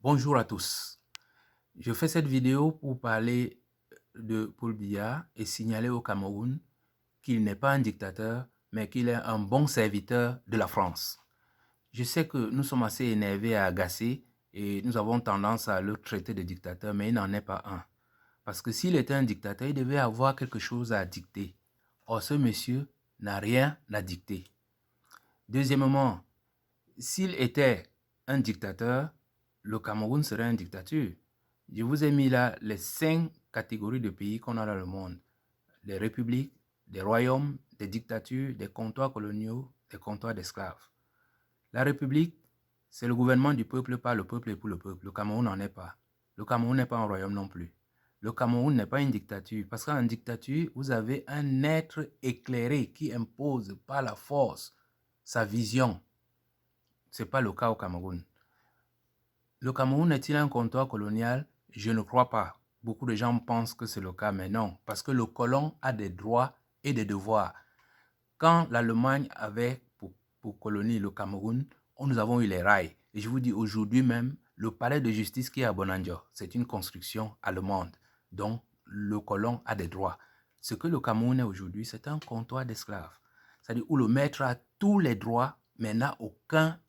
Bonjour à tous. Je fais cette vidéo pour parler de Paul Biya et signaler au Cameroun qu'il n'est pas un dictateur, mais qu'il est un bon serviteur de la France. Je sais que nous sommes assez énervés et agacés et nous avons tendance à le traiter de dictateur, mais il n'en est pas un. Parce que s'il était un dictateur, il devait avoir quelque chose à dicter. Or, ce monsieur n'a rien à dicter. Deuxièmement, s'il était un dictateur, le Cameroun serait une dictature. Je vous ai mis là les 5 catégories de pays qu'on a dans le monde. Les républiques, des royaumes, des dictatures, des comptoirs coloniaux, des comptoirs d'esclaves. La république, c'est le gouvernement du peuple par le peuple et pour le peuple. Le Cameroun n'en est pas. Le Cameroun n'est pas un royaume non plus. Le Cameroun n'est pas une dictature. Parce qu'en dictature, vous avez un être éclairé qui impose par la force sa vision. Ce n'est pas le cas au Cameroun. Le Cameroun est-il un comptoir colonial? Je ne crois pas. Beaucoup de gens pensent que c'est le cas, mais non. Parce que le colon a des droits et des devoirs. Quand l'Allemagne avait pour colonie le Cameroun, nous avons eu les rails. Et je vous dis aujourd'hui même, le palais de justice qui est à Bonandio, c'est une construction allemande. Donc, le colon a des droits. Ce que le Cameroun est aujourd'hui, c'est un comptoir d'esclaves. C'est-à-dire où le maître a tous les droits, mais n'a aucun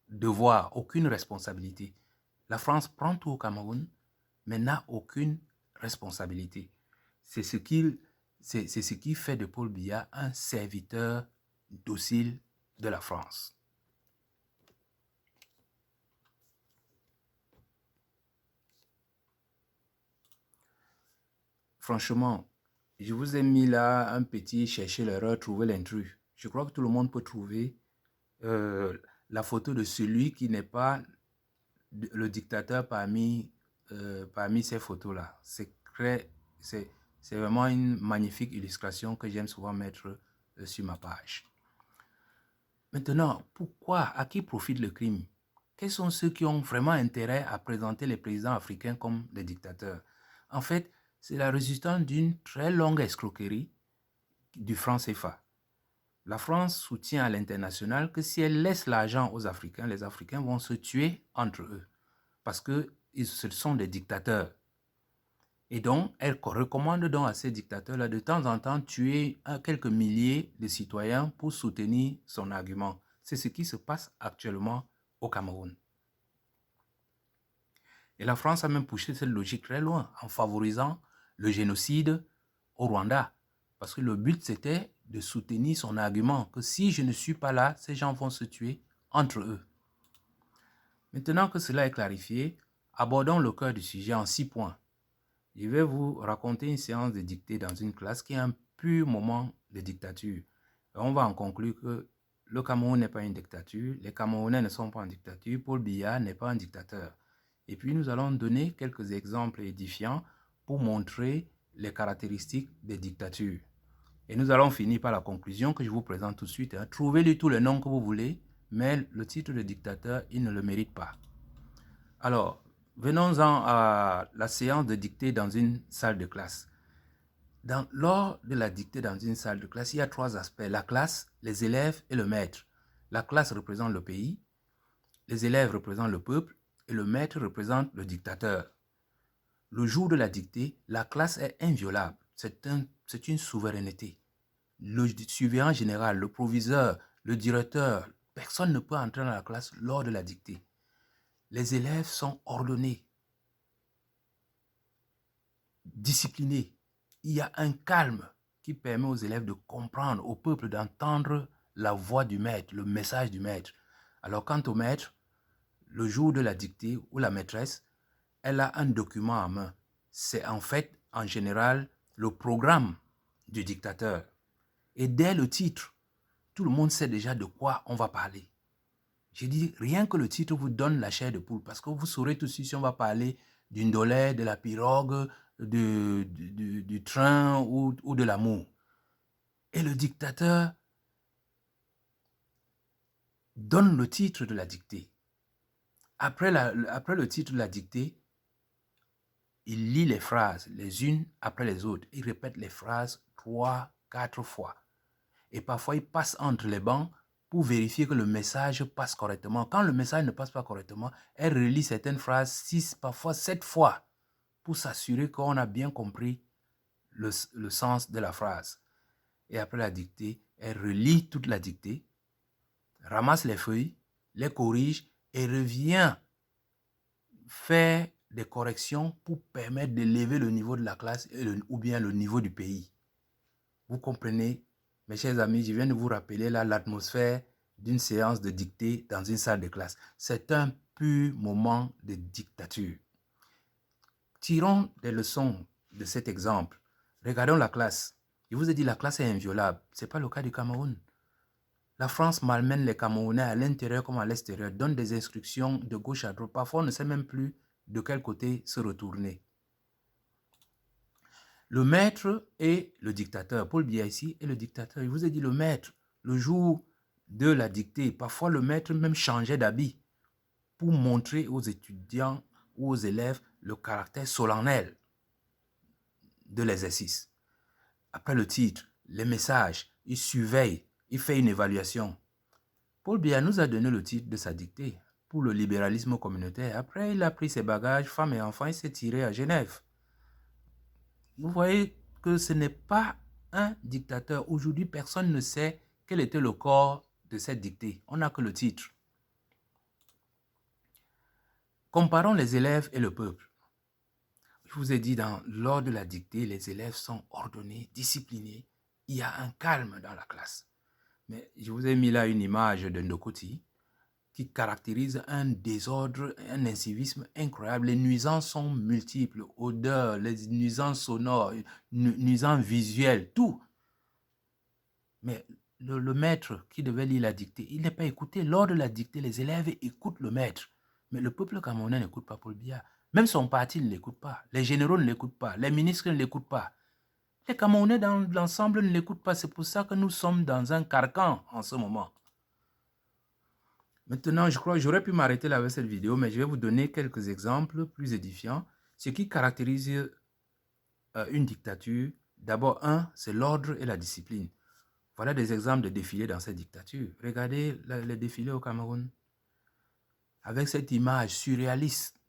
devoir, aucune responsabilité. La France prend tout au Cameroun, mais n'a aucune responsabilité. C'est ce qui fait de Paul Biya un serviteur docile de la France. Franchement, je vous ai mis là un petit chercher l'erreur, trouver l'intrus. Je crois que tout le monde peut trouver la photo de celui qui n'est pas le dictateur parmi ces photos-là. C'est vraiment une magnifique illustration que j'aime souvent mettre sur ma page. Maintenant, pourquoi? À qui profite le crime? Quels sont ceux qui ont vraiment intérêt à présenter les présidents africains comme des dictateurs? En fait, c'est la résistance d'une très longue escroquerie du franc CFA. La France soutient à l'international que si elle laisse l'argent aux Africains, les Africains vont se tuer entre eux. Parce que ce sont des dictateurs. Et donc, elle recommande donc à ces dictateurs-là de temps en temps tuer quelques milliers de citoyens pour soutenir son argument. C'est ce qui se passe actuellement au Cameroun. Et la France a même poussé cette logique très loin en favorisant le génocide au Rwanda. Parce que le but, c'était de soutenir son argument que si je ne suis pas là, ces gens vont se tuer entre eux. Maintenant que cela est clarifié, abordons le cœur du sujet en 6 points. Je vais vous raconter une séance de dictée dans une classe qui est un pur moment de dictature. Et on va en conclure que le Cameroun n'est pas une dictature, les Camerounais ne sont pas en dictature, Paul Biya n'est pas un dictateur. Et puis nous allons donner quelques exemples édifiants pour montrer les caractéristiques des dictatures. Et nous allons finir par la conclusion que je vous présente tout de suite. Trouvez-lui tous les noms que vous voulez, mais le titre de dictateur, il ne le mérite pas. Alors, venons-en à la séance de dictée dans une salle de classe. Lors de la dictée dans une salle de classe, il y a 3 aspects. La classe, les élèves et le maître. La classe représente le pays, les élèves représentent le peuple et le maître représente le dictateur. Le jour de la dictée, la classe est inviolable. C'est une souveraineté. Le surveillant général, le proviseur, le directeur, personne ne peut entrer dans la classe lors de la dictée. Les élèves sont ordonnés, disciplinés. Il y a un calme qui permet aux élèves de comprendre, au peuple d'entendre la voix du maître, le message du maître. Alors quant au maître, le jour de la dictée ou la maîtresse, elle a un document en main. C'est en fait, en général, le programme du dictateur. Et dès le titre, tout le monde sait déjà de quoi on va parler. J'ai dit, rien que le titre vous donne la chair de poule, parce que vous saurez tout de suite si on va parler d'une dolède, de la pirogue, du train ou de l'amour. Et le dictateur donne le titre de la dictée. Après le titre de la dictée, il lit les phrases les unes après les autres. Il répète les phrases 3, 4 fois. Et parfois, il passe entre les bancs pour vérifier que le message passe correctement. Quand le message ne passe pas correctement, elle relit certaines phrases 6, parfois 7 fois pour s'assurer qu'on a bien compris le sens de la phrase. Et après la dictée, elle relit toute la dictée, ramasse les feuilles, les corrige et revient faire des corrections pour permettre d'élever le niveau de la classe ou bien le niveau du pays. Vous comprenez, mes chers amis, je viens de vous rappeler là l'atmosphère d'une séance de dictée dans une salle de classe. C'est un pur moment de dictature. Tirons des leçons de cet exemple. Regardons la classe. Je vous ai dit la classe est inviolable. Ce n'est pas le cas du Cameroun. La France malmène les Camerounais à l'intérieur comme à l'extérieur, donne des instructions de gauche à droite. Parfois, on ne sait même plus de quel côté se retourner. Le maître et le dictateur. Paul Biya ici est le dictateur. Il vous a dit le maître. Le jour de la dictée, parfois le maître même changeait d'habit pour montrer aux étudiants ou aux élèves le caractère solennel de l'exercice. Après le titre, les messages, il surveille, il fait une évaluation. Paul Biya nous a donné le titre de sa dictée pour le libéralisme communautaire. Après, il a pris ses bagages, femmes et enfants, il s'est tiré à Genève. Vous voyez que ce n'est pas un dictateur. Aujourd'hui, personne ne sait quel était le corps de cette dictée. On n'a que le titre. Comparons les élèves et le peuple. Je vous ai dit, lors de la dictée, les élèves sont ordonnés, disciplinés. Il y a un calme dans la classe. Mais je vous ai mis là une image de Ndokoti qui caractérise un désordre, un incivisme incroyable. Les nuisances sont multiples, odeurs, les nuisances sonores, nuisances visuelles, tout. Mais le maître qui devait lire la dictée, il n'est pas écouté. Lors de la dictée, les élèves écoutent le maître. Mais le peuple camerounais n'écoute pas Paul Biya. Même son parti ne l'écoute pas. Les généraux ne l'écoutent pas. Les ministres ne l'écoutent pas. Les Camerounais dans l'ensemble ne l'écoutent pas. C'est pour ça que nous sommes dans un carcan en ce moment. Maintenant, je crois que j'aurais pu m'arrêter là avec cette vidéo, mais je vais vous donner quelques exemples plus édifiants. Ce qui caractérise une dictature, d'abord, c'est l'ordre et la discipline. Voilà des exemples de défilés dans cette dictature. Regardez les défilés au Cameroun. Avec cette image surréaliste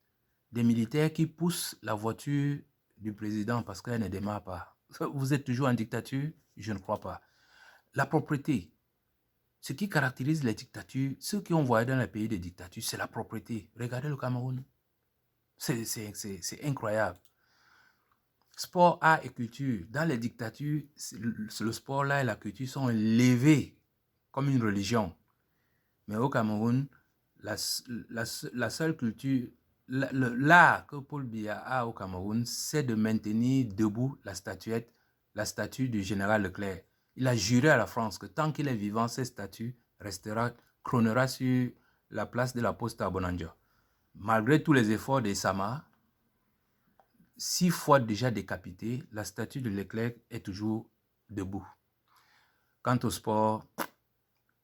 des militaires qui poussent la voiture du président parce qu'elle ne démarre pas. Vous êtes toujours en dictature? Je ne crois pas. La propreté. Ce qui caractérise les dictatures, ceux qui ont voyagé dans les pays de dictature, c'est la propreté. Regardez le Cameroun. C'est incroyable. Sport, art et culture. Dans les dictatures, le sport là et la culture sont élevés comme une religion. Mais au Cameroun, la seule culture, l'art que Paul Biya a au Cameroun, c'est de maintenir debout la statue du général Leclerc. Il a juré à la France que tant qu'il est vivant, cette statue trônera sur la place de la Poste à Bonandia. Malgré tous les efforts des Sama, 6 fois déjà décapité, la statue de Leclerc est toujours debout. Quant au sport,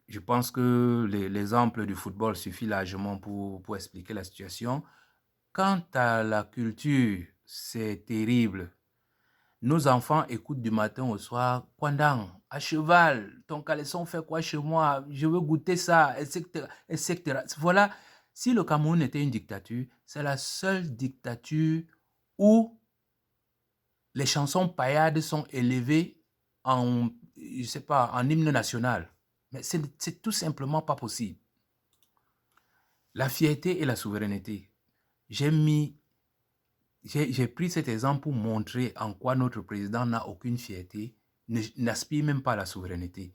je pense que l'exemple du football suffit largement pour expliquer la situation. Quant à la culture, c'est terrible. Nos enfants écoutent du matin au soir, Kwandang, à cheval, ton caleçon fait quoi chez moi, je veux goûter ça, etc., etc. Voilà, si le Cameroun était une dictature, c'est la seule dictature où les chansons paillardes sont élevées en, je sais pas, en hymne national. Mais c'est tout simplement pas possible. La fierté et la souveraineté. J'ai pris cet exemple pour montrer en quoi notre président n'a aucune fierté, n'aspire même pas à la souveraineté.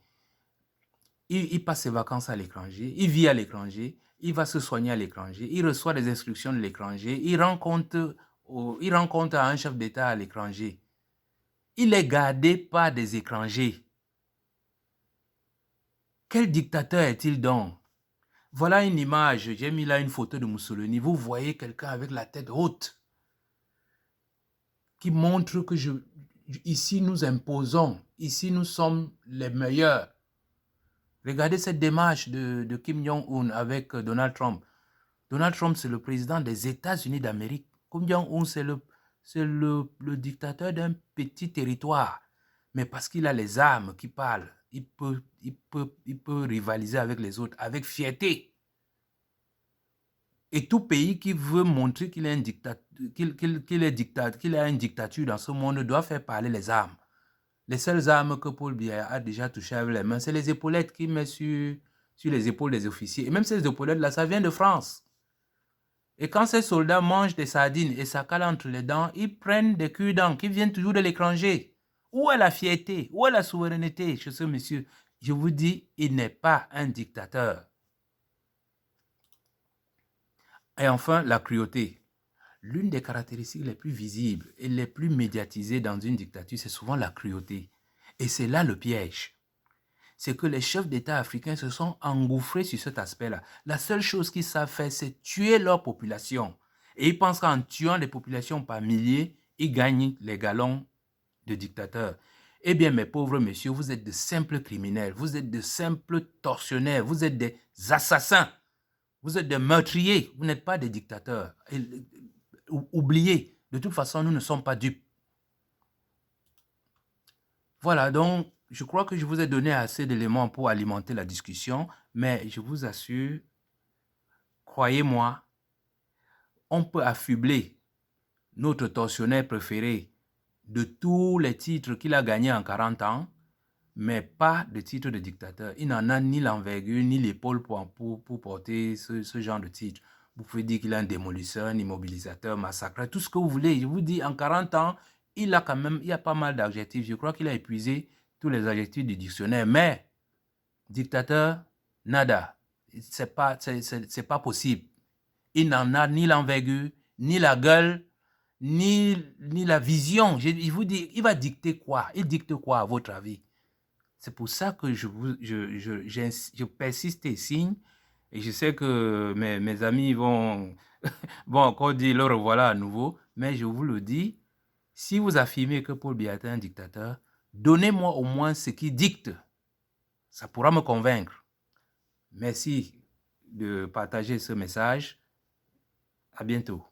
Il passe ses vacances à l'étranger, il vit à l'étranger, il va se soigner à l'étranger, il reçoit des instructions de l'étranger, il rend compte à un chef d'État à l'étranger. Il est gardé par des étrangers. Quel dictateur est-il donc? Voilà une image, j'ai mis là une photo de Mussolini. Vous voyez quelqu'un avec la tête haute qui montre que ici nous imposons, ici nous sommes les meilleurs. Regardez cette démarche de Kim Jong-un avec Donald Trump. Donald Trump, c'est le président des États-Unis d'Amérique. Kim Jong-un, c'est le dictateur d'un petit territoire. Mais parce qu'il a les armes qui parlent, il peut rivaliser avec les autres avec fierté. Et tout pays qui veut montrer qu'il a une dictature dans ce monde doit faire parler les armes. Les seules armes que Paul Biya a déjà touchées avec les mains, c'est les épaulettes qu'il met sur les épaules des officiers. Et même ces épaulettes-là, ça vient de France. Et quand ces soldats mangent des sardines et ça cale entre les dents, ils prennent des cure-dents qui viennent toujours de l'étranger. Où est la fierté? Où est la souveraineté chez ce monsieur? Je vous dis, il n'est pas un dictateur. Et enfin, la cruauté. L'une des caractéristiques les plus visibles et les plus médiatisées dans une dictature, c'est souvent la cruauté. Et c'est là le piège. C'est que les chefs d'État africains se sont engouffrés sur cet aspect-là. La seule chose qu'ils savent faire, c'est tuer leur population. Et ils pensent qu'en tuant les populations par milliers, ils gagnent les galons de dictateurs. Eh bien, mes pauvres messieurs, vous êtes de simples criminels, vous êtes de simples tortionnaires, vous êtes des assassins, vous êtes des meurtriers, vous n'êtes pas des dictateurs. Oubliez, de toute façon, nous ne sommes pas dupes. Voilà, donc, je crois que je vous ai donné assez d'éléments pour alimenter la discussion, mais je vous assure, croyez-moi, on peut affubler notre tortionnaire préféré de tous les titres qu'il a gagnés en 40 ans, mais pas de titre de dictateur. Il n'en a ni l'envergure, ni l'épaule pour porter ce genre de titre. Vous pouvez dire qu'il est un démolisseur, un immobilisateur, massacreur, tout ce que vous voulez. Je vous dis, en 40 ans, il a quand même, il y a pas mal d'adjectifs. Je crois qu'il a épuisé tous les adjectifs du dictionnaire. Mais, dictateur, nada. C'est pas possible. Il n'en a ni l'envergure, ni la gueule, ni la vision. Je vous dis, il va dicter quoi? Il dicte quoi à votre avis? C'est pour ça que je persiste et signe. Et je sais que mes amis vont encore dire le revoilà à nouveau. Mais je vous le dis, si vous affirmez que Paul Biya est un dictateur, donnez-moi au moins ce qu'il dicte. Ça pourra me convaincre. Merci de partager ce message. À bientôt.